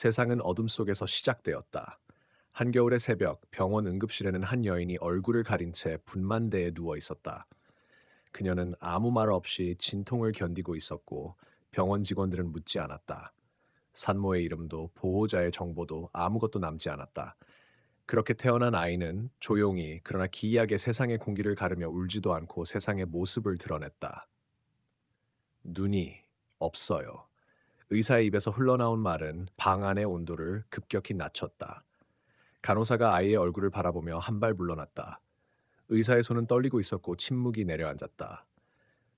세상은 어둠 속에서 시작되었다. 한겨울의 새벽, 병원 응급실에는 한 여인이 얼굴을 가린 채 분만대에 누워 있었다. 그녀는 아무 말 없이 진통을 견디고 있었고 병원 직원들은 묻지 않았다. 산모의 이름도 보호자의 정보도 아무것도 남지 않았다. 그렇게 태어난 아이는 조용히 그러나 기이하게 세상의 공기를 가르며 울지도 않고 세상의 모습을 드러냈다. 눈이 없어요. 의사의 입에서 흘러나온 말은 방 안의 온도를 급격히 낮췄다. 간호사가 아이의 얼굴을 바라보며 한 발 물러났다. 의사의 손은 떨리고 있었고 침묵이 내려앉았다.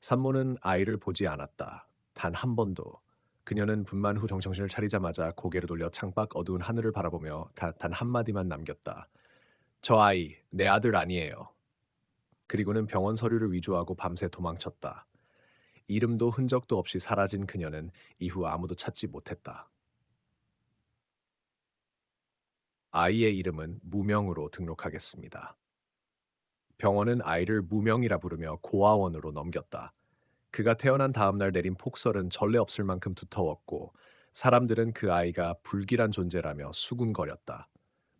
산모는 아이를 보지 않았다. 단 한 번도. 그녀는 분만 후 정신을 차리자마자 고개를 돌려 창밖 어두운 하늘을 바라보며 단 한마디만 남겼다. 저 아이, 내 아들 아니에요. 그리고는 병원 서류를 위조하고 밤새 도망쳤다. 이름도 흔적도 없이 사라진 그녀는 이후 아무도 찾지 못했다. 아이의 이름은 무명으로 등록하겠습니다. 병원은 아이를 무명이라 부르며 고아원으로 넘겼다. 그가 태어난 다음 날 내린 폭설은 전례 없을 만큼 두터웠고 사람들은 그 아이가 불길한 존재라며 수군거렸다.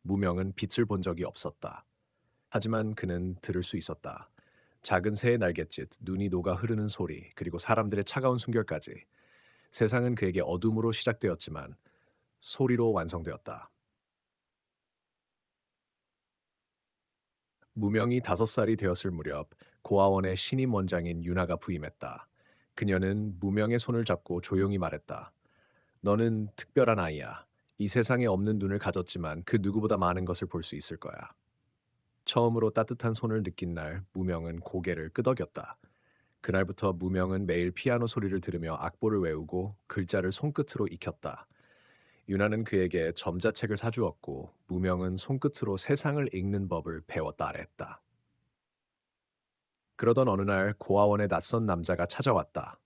무명은 빛을 본 적이 없었다. 하지만 그는 들을 수 있었다. 작은 새의 날갯짓, 눈이 녹아 흐르는 소리, 그리고 사람들의 차가운 숨결까지. 세상은 그에게 어둠으로 시작되었지만 소리로 완성되었다. 무명이 5살이 되었을 무렵 고아원의 신임 원장인 유나가 부임했다. 그녀는 무명의 손을 잡고 조용히 말했다. 너는 특별한 아이야. 이 세상에 없는 눈을 가졌지만 그 누구보다 많은 것을 볼 수 있을 거야. 처음으로 따뜻한 손을 느낀 날 무명은 고개를 끄덕였다. 그날부터 무명은 매일 피아노 소리를 들으며 악보를 외우고 글자를 손끝으로 익혔다. 유나는 그에게 점자책을 사주었고 무명은 손끝으로 세상을 읽는 법을 배워 따랬다. 그러던 어느 날 고아원에 낯선 남자가 찾아왔다.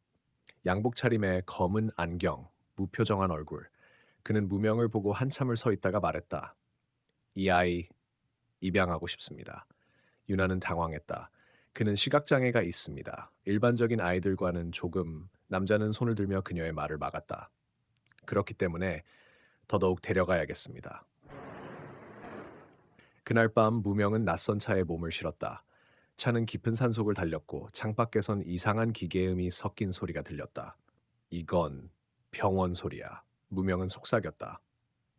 양복 차림에 검은 안경, 무표정한 얼굴. 그는 무명을 보고 한참을 서 있다가 말했다. 이 아이 입양하고 싶습니다. 유나는 당황했다. 그는 시각장애가 있습니다. 일반적인 아이들과는 조금 남자는 손을 들며 그녀의 말을 막았다. 그렇기 때문에 더더욱 데려가야겠습니다. 그날 밤 무명은 낯선 차에 몸을 실었다. 차는 깊은 산속을 달렸고 창밖에선 이상한 기계음이 섞인 소리가 들렸다. 이건 병원 소리야. 무명은 속삭였다.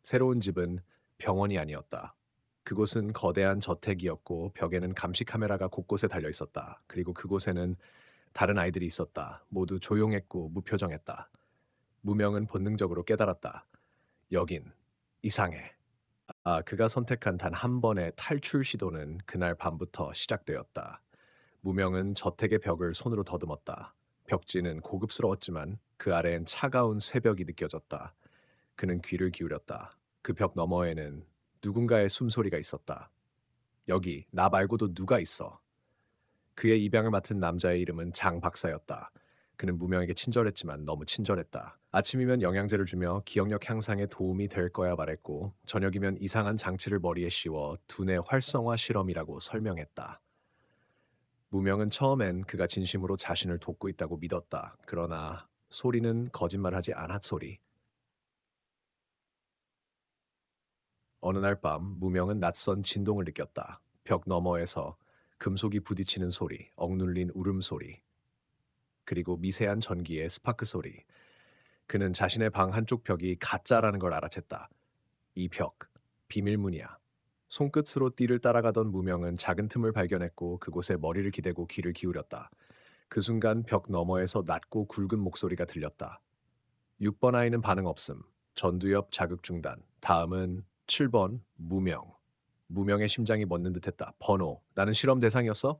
새로운 집은 병원이 아니었다. 그곳은 거대한 저택이었고 벽에는 감시 카메라가 곳곳에 달려 있었다. 그리고 그곳에는 다른 아이들이 있었다. 모두 조용했고 무표정했다. 무명은 본능적으로 깨달았다. 여긴 이상해. 그가 선택한 단 한 번의 탈출 시도는 그날 밤부터 시작되었다. 무명은 저택의 벽을 손으로 더듬었다. 벽지는 고급스러웠지만 그 아래엔 차가운 쇠벽이 느껴졌다. 그는 귀를 기울였다. 그 벽 너머에는 누군가의 숨소리가 있었다. 여기 나 말고도 누가 있어? 그의 입양을 맡은 남자의 이름은 장 박사였다. 그는 무명에게 친절했지만 너무 친절했다. 아침이면 영양제를 주며 기억력 향상에 도움이 될 거야 말했고 저녁이면 이상한 장치를 머리에 씌워 두뇌 활성화 실험이라고 설명했다. 무명은 처음엔 그가 진심으로 자신을 돕고 있다고 믿었다. 그러나 소리는 거짓말하지 않았소리. 어느 날 밤 무명은 낯선 진동을 느꼈다. 벽 너머에서 금속이 부딪히는 소리, 억눌린 울음소리, 그리고 미세한 전기의 스파크 소리. 그는 자신의 방 한쪽 벽이 가짜라는 걸 알아챘다. 이 벽, 비밀문이야. 손끝으로 띠를 따라가던 무명은 작은 틈을 발견했고 그곳에 머리를 기대고 귀를 기울였다. 그 순간 벽 너머에서 낮고 굵은 목소리가 들렸다. 6번 아이는 반응 없음. 전두엽 자극 중단. 다음은 7번 무명. 무명의 심장이 멎는 듯했다. 번호. 나는 실험 대상이었어?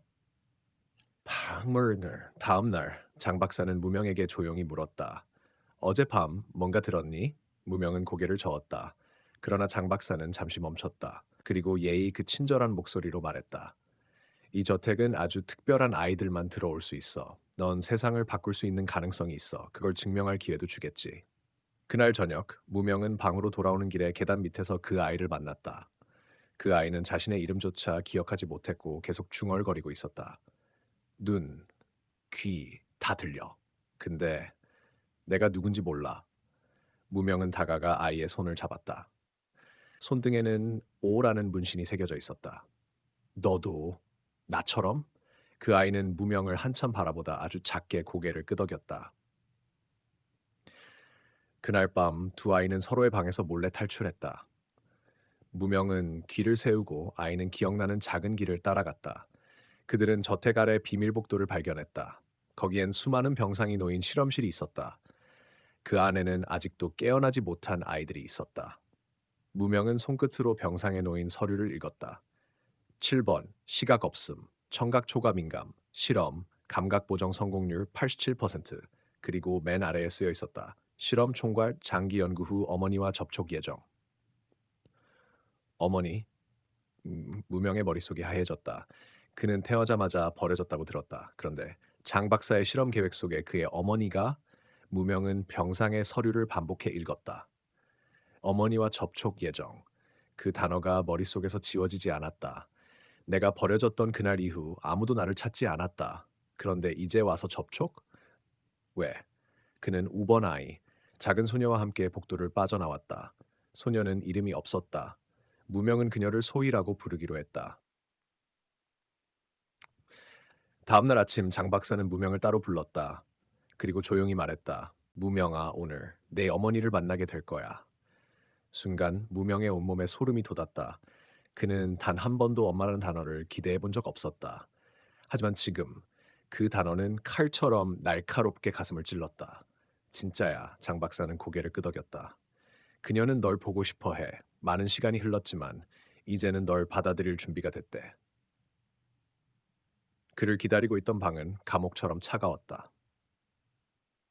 팡머너. 다음 날 장 박사는 무명에게 조용히 물었다. 어젯밤 뭔가 들었니? 무명은 고개를 저었다. 그러나 장 박사는 잠시 멈췄다. 그리고 예의 그 친절한 목소리로 말했다. 이 저택은 아주 특별한 아이들만 들어올 수 있어. 넌 세상을 바꿀 수 있는 가능성이 있어. 그걸 증명할 기회도 주겠지. 그날 저녁, 무명은 방으로 돌아오는 길에 계단 밑에서 그 아이를 만났다. 그 아이는 자신의 이름조차 기억하지 못했고 계속 중얼거리고 있었다. 눈, 귀, 다 들려. 근데 내가 누군지 몰라. 무명은 다가가 아이의 손을 잡았다. 손등에는 O라는 문신이 새겨져 있었다. 너도 나처럼? 그 아이는 무명을 한참 바라보다 아주 작게 고개를 끄덕였다. 그날 밤 두 아이는 서로의 방에서 몰래 탈출했다. 무명은 귀를 세우고 아이는 기억나는 작은 길을 따라갔다. 그들은 저택 아래 비밀복도를 발견했다. 거기엔 수많은 병상이 놓인 실험실이 있었다. 그 안에는 아직도 깨어나지 못한 아이들이 있었다. 무명은 손끝으로 병상에 놓인 서류를 읽었다. 7번, 시각 없음, 청각 초과 민감, 실험, 감각 보정 성공률 87%, 그리고 맨 아래에 쓰여 있었다. 실험 총괄 장기 연구 후 어머니와 접촉 예정. 어머니, 무명의 머릿속이 하얘졌다. 그는 태어나자마자 버려졌다고 들었다. 그런데 장 박사의 실험 계획 속에 그의 어머니가 무명은 병상의 서류를 반복해 읽었다. 어머니와 접촉 예정. 그 단어가 머릿속에서 지워지지 않았다. 내가 버려졌던 그날 이후 아무도 나를 찾지 않았다. 그런데 이제 와서 접촉? 왜? 그는 우번 아이, 작은 소녀와 함께 복도를 빠져나왔다. 소녀는 이름이 없었다. 무명은 그녀를 소희라고 부르기로 했다. 다음날 아침 장 박사는 무명을 따로 불렀다. 그리고 조용히 말했다. 무명아, 오늘 내 어머니를 만나게 될 거야. 순간 무명의 온몸에 소름이 돋았다. 그는 단 한 번도 엄마라는 단어를 기대해 본 적 없었다. 하지만 지금 그 단어는 칼처럼 날카롭게 가슴을 찔렀다. 진짜야, 장 박사는 고개를 끄덕였다. 그녀는 널 보고 싶어 해. 많은 시간이 흘렀지만 이제는 널 받아들일 준비가 됐대. 그를 기다리고 있던 방은 감옥처럼 차가웠다.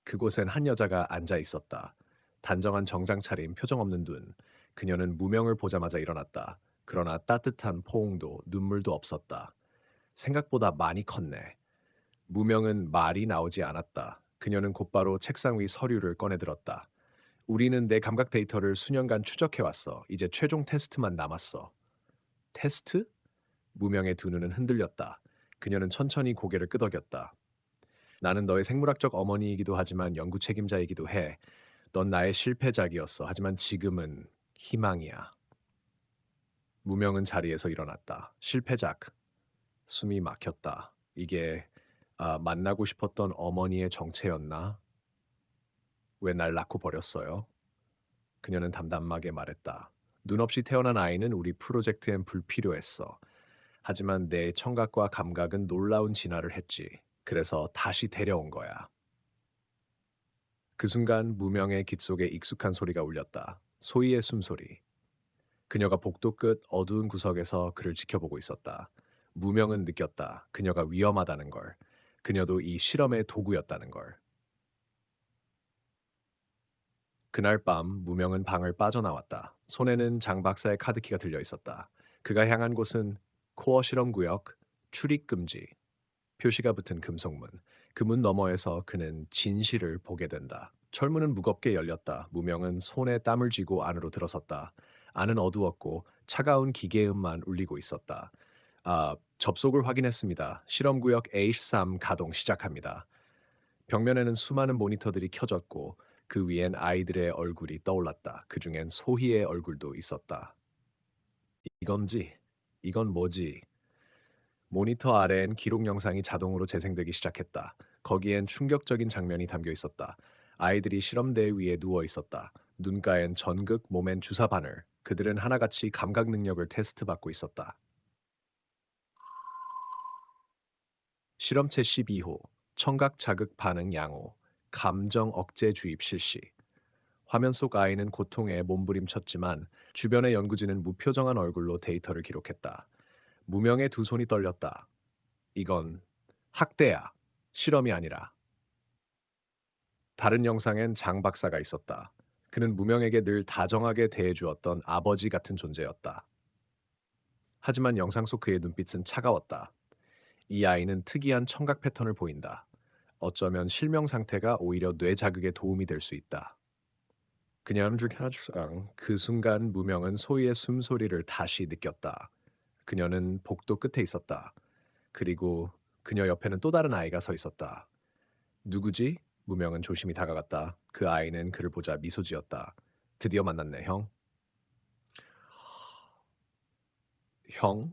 그곳엔 한 여자가 앉아 있었다. 단정한 정장 차림, 표정 없는 눈. 그녀는 무명을 보자마자 일어났다. 그러나 따뜻한 포옹도 눈물도 없었다. 생각보다 많이 컸네. 무명은 말이 나오지 않았다. 그녀는 곧바로 책상 위 서류를 꺼내들었다. 우리는 내 감각 데이터를 수년간 추적해왔어. 이제 최종 테스트만 남았어. 테스트? 무명의 두 눈은 흔들렸다. 그녀는 천천히 고개를 끄덕였다. 나는 너의 생물학적 어머니이기도 하지만 연구 책임자이기도 해. 넌 나의 실패작이었어. 하지만 지금은 희망이야. 무명은 자리에서 일어났다. 실패작. 숨이 막혔다. 이게 만나고 싶었던 어머니의 정체였나? 왜 날 낳고 버렸어요? 그녀는 담담하게 말했다. 눈 없이 태어난 아이는 우리 프로젝트엔 불필요했어. 하지만 내 청각과 감각은 놀라운 진화를 했지. 그래서 다시 데려온 거야. 그 순간 무명의 귓속에 익숙한 소리가 울렸다. 소희의 숨소리. 그녀가 복도 끝 어두운 구석에서 그를 지켜보고 있었다. 무명은 느꼈다. 그녀가 위험하다는 걸. 그녀도 이 실험의 도구였다는 걸. 그날 밤 무명은 방을 빠져나왔다. 손에는 장 박사의 카드키가 들려 있었다. 그가 향한 곳은 코어 실험 구역 출입 금지. 표시가 붙은 금속문. 그 문 너머에서 그는 진실을 보게 된다. 철문은 무겁게 열렸다. 무명은 손에 땀을 쥐고 안으로 들어섰다. 안은 어두웠고 차가운 기계음만 울리고 있었다. 접속을 확인했습니다. 실험구역 A13 가동 시작합니다. 벽면에는 수많은 모니터들이 켜졌고 그 위엔 아이들의 얼굴이 떠올랐다. 그중엔 소희의 얼굴도 있었다. 이건지? 이건 뭐지? 모니터 아래엔 기록 영상이 자동으로 재생되기 시작했다. 거기엔 충격적인 장면이 담겨 있었다. 아이들이 실험대 위에 누워 있었다. 눈가엔 전극, 몸엔 주사 바늘. 그들은 하나같이 감각 능력을 테스트받고 있었다. 실험체 12호, 청각 자극 반응 양호, 감정 억제 주입 실시. 화면 속 아이는 고통에 몸부림쳤지만 주변의 연구진은 무표정한 얼굴로 데이터를 기록했다. 무명의 두 손이 떨렸다. 이건 학대야. 실험이 아니라. 다른 영상엔 장 박사가 있었다. 그는 무명에게 늘 다정하게 대해주었던 아버지 같은 존재였다. 하지만 영상 속 그의 눈빛은 차가웠다. 이 아이는 특이한 청각 패턴을 보인다. 어쩌면 실명 상태가 오히려 뇌 자극에 도움이 될 수 있다. 그냥 그 순간 무명은 소희의 숨소리를 다시 느꼈다. 그녀는 복도 끝에 있었다. 그리고 그녀 옆에는 또 다른 아이가 서 있었다. 누구지? 무명은 조심히 다가갔다. 그 아이는 그를 보자 미소 지었다. 드디어 만났네, 형. 형?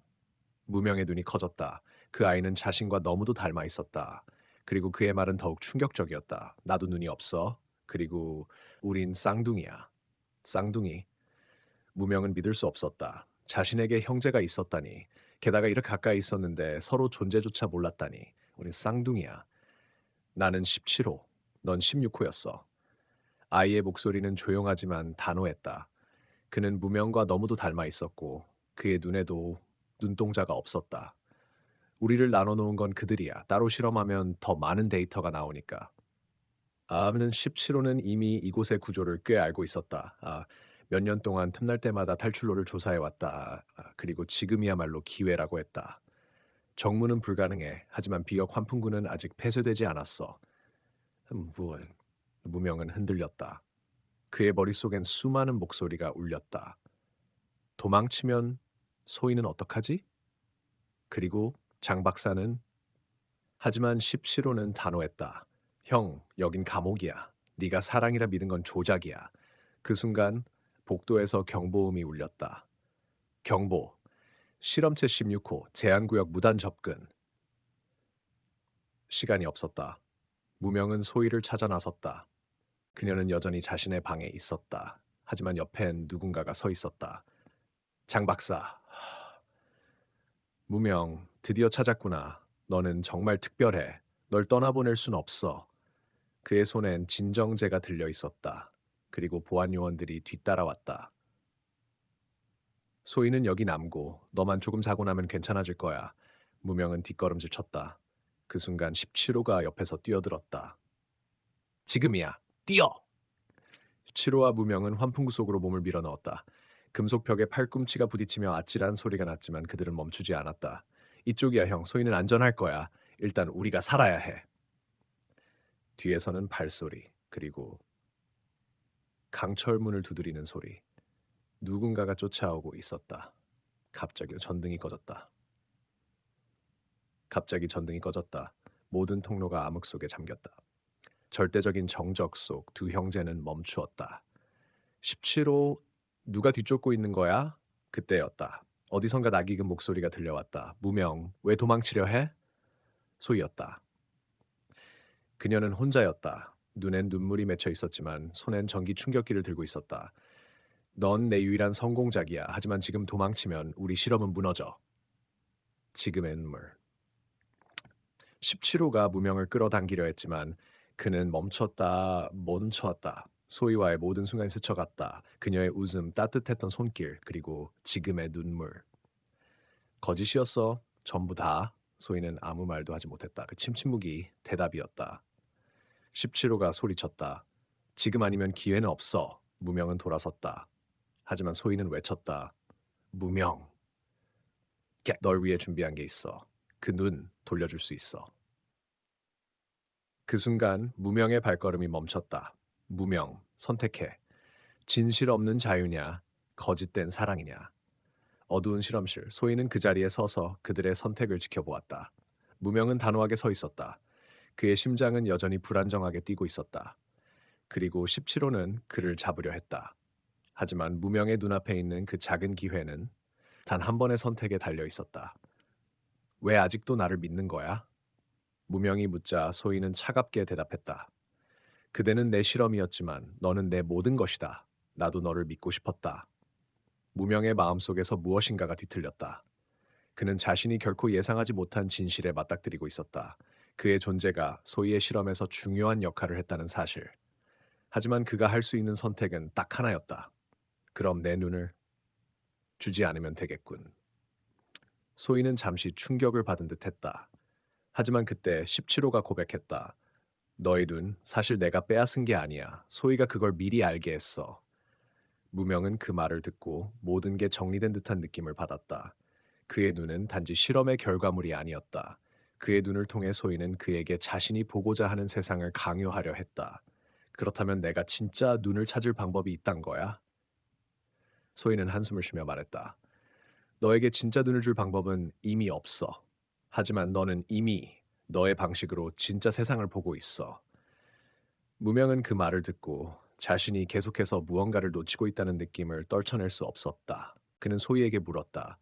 무명의 눈이 커졌다. 그 아이는 자신과 너무도 닮아 있었다. 그리고 그의 말은 더욱 충격적이었다. 나도 눈이 없어. 그리고 우린 쌍둥이야. 쌍둥이. 무명은 믿을 수 없었다. 자신에게 형제가 있었다니. 게다가 이렇게 가까이 있었는데 서로 존재조차 몰랐다니. 우린 쌍둥이야. 나는 17호, 넌 16호였어. 아이의 목소리는 조용하지만 단호했다. 그는 무명과 너무도 닮아 있었고 그의 눈에도 눈동자가 없었다. 우리를 나눠 놓은 건 그들이야. 따로 실험하면 더 많은 데이터가 나오니까. 아무튼 17호는 이미 이곳의 구조를 꽤 알고 있었다. 몇 년 동안 틈날 때마다 탈출로를 조사해 왔다. 그리고 지금이야말로 기회라고 했다. 정문은 불가능해. 하지만 비역 환풍구는 아직 폐쇄되지 않았어. 무언. 무명은 흔들렸다. 그의 머릿속엔 수많은 목소리가 울렸다. 도망치면 소희는 어떡하지? 그리고 장 박사는 하지만 17호는 단호했다. 형, 여긴 감옥이야. 네가 사랑이라 믿은 건 조작이야. 그 순간 복도에서 경보음이 울렸다. 경보. 실험체 16호 제한구역 무단 접근. 시간이 없었다. 무명은 소희를 찾아 나섰다. 그녀는 여전히 자신의 방에 있었다. 하지만 옆엔 누군가가 서 있었다. 장 박사. 무명, 드디어 찾았구나. 너는 정말 특별해. 널 떠나보낼 순 없어. 그의 손엔 진정제가 들려 있었다. 그리고 보안 요원들이 뒤따라왔다. 소희는 여기 남고 너만 조금 자고 나면 괜찮아질 거야. 무명은 뒷걸음질 쳤다. 그 순간 17호가 옆에서 뛰어들었다. 지금이야. 뛰어! 17호와 무명은 환풍구 속으로 몸을 밀어넣었다. 금속 벽에 팔꿈치가 부딪히며 아찔한 소리가 났지만 그들은 멈추지 않았다. 이쪽이야 형. 소희는 안전할 거야. 일단 우리가 살아야 해. 뒤에서는 발소리 그리고 강철문을 두드리는 소리. 누군가가 쫓아오고 있었다. 갑자기 전등이 꺼졌다. 갑자기 전등이 꺼졌다. 모든 통로가 암흑 속에 잠겼다. 절대적인 정적 속 두 형제는 멈추었다. 17호 누가 뒤쫓고 있는 거야? 그때였다. 어디선가 낯익은 목소리가 들려왔다. 무명, 왜 도망치려 해? 소희였다. 그녀는 혼자였다. 눈엔 눈물이 맺혀 있었지만 손엔 전기 충격기를 들고 있었다. 넌 내 유일한 성공작이야. 하지만 지금 도망치면 우리 실험은 무너져. 지금의 눈물. 17호가 무명을 끌어당기려 했지만 그는 멈췄다. 소희와의 모든 순간이 스쳐갔다. 그녀의 웃음, 따뜻했던 손길, 그리고 지금의 눈물. 거짓이었어. 전부 다. 소희는 아무 말도 하지 못했다. 그 침묵이 대답이었다. 17호가 소리쳤다. 지금 아니면 기회는 없어. 무명은 돌아섰다. 하지만 소희는 외쳤다. 무명. 널 위해 준비한 게 있어. 그 눈 돌려줄 수 있어. 그 순간 무명의 발걸음이 멈췄다. 무명, 선택해. 진실 없는 자유냐, 거짓된 사랑이냐. 어두운 실험실, 소희는 그 자리에 서서 그들의 선택을 지켜보았다. 무명은 단호하게 서 있었다. 그의 심장은 여전히 불안정하게 뛰고 있었다. 그리고 17호는 그를 잡으려 했다. 하지만 무명의 눈앞에 있는 그 작은 기회는 단 한 번의 선택에 달려 있었다. 왜 아직도 나를 믿는 거야? 무명이 묻자 소희는 차갑게 대답했다. 그대는 내 실험이었지만 너는 내 모든 것이다. 나도 너를 믿고 싶었다. 무명의 마음속에서 무엇인가가 뒤틀렸다. 그는 자신이 결코 예상하지 못한 진실에 맞닥뜨리고 있었다. 그의 존재가 소희의 실험에서 중요한 역할을 했다는 사실. 하지만 그가 할 수 있는 선택은 딱 하나였다. 그럼 내 눈을 주지 않으면 되겠군. 소희는 잠시 충격을 받은 듯했다. 하지만 그때 17호가 고백했다. 너의 눈 사실 내가 빼앗은 게 아니야. 소희가 그걸 미리 알게 했어. 무명은 그 말을 듣고 모든 게 정리된 듯한 느낌을 받았다. 그의 눈은 단지 실험의 결과물이 아니었다. 그의 눈을 통해 소희는 그에게 자신이 보고자 하는 세상을 강요하려 했다. 그렇다면 내가 진짜 눈을 찾을 방법이 있단 거야? 소희는 한숨을 쉬며 말했다. 너에게 진짜 눈을 줄 방법은 이미 없어. 하지만 너는 이미 너의 방식으로 진짜 세상을 보고 있어. 무명은 그 말을 듣고 자신이 계속해서 무언가를 놓치고 있다는 느낌을 떨쳐낼 수 없었다. 그는 소희에게 물었다.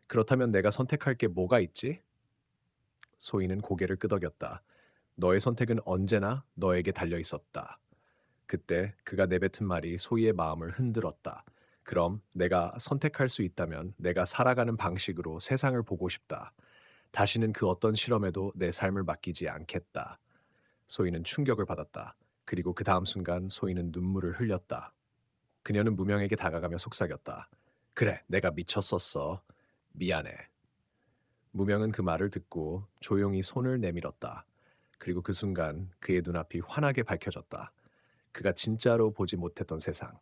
그렇다면 내가 선택할 게 뭐가 있지? 소희는 고개를 끄덕였다. 너의 선택은 언제나 너에게 달려 있었다. 그때 그가 내뱉은 말이 소희의 마음을 흔들었다. 그럼 내가 선택할 수 있다면 내가 살아가는 방식으로 세상을 보고 싶다. 다시는 그 어떤 실험에도 내 삶을 맡기지 않겠다. 소희는 충격을 받았다. 그리고 그 다음 순간 소희는 눈물을 흘렸다. 그녀는 무명에게 다가가며 속삭였다. 그래, 내가 미쳤었어. 미안해. 무명은 그 말을 듣고 조용히 손을 내밀었다. 그리고 그 순간 그의 눈앞이 환하게 밝혀졌다. 그가 진짜로 보지 못했던 세상.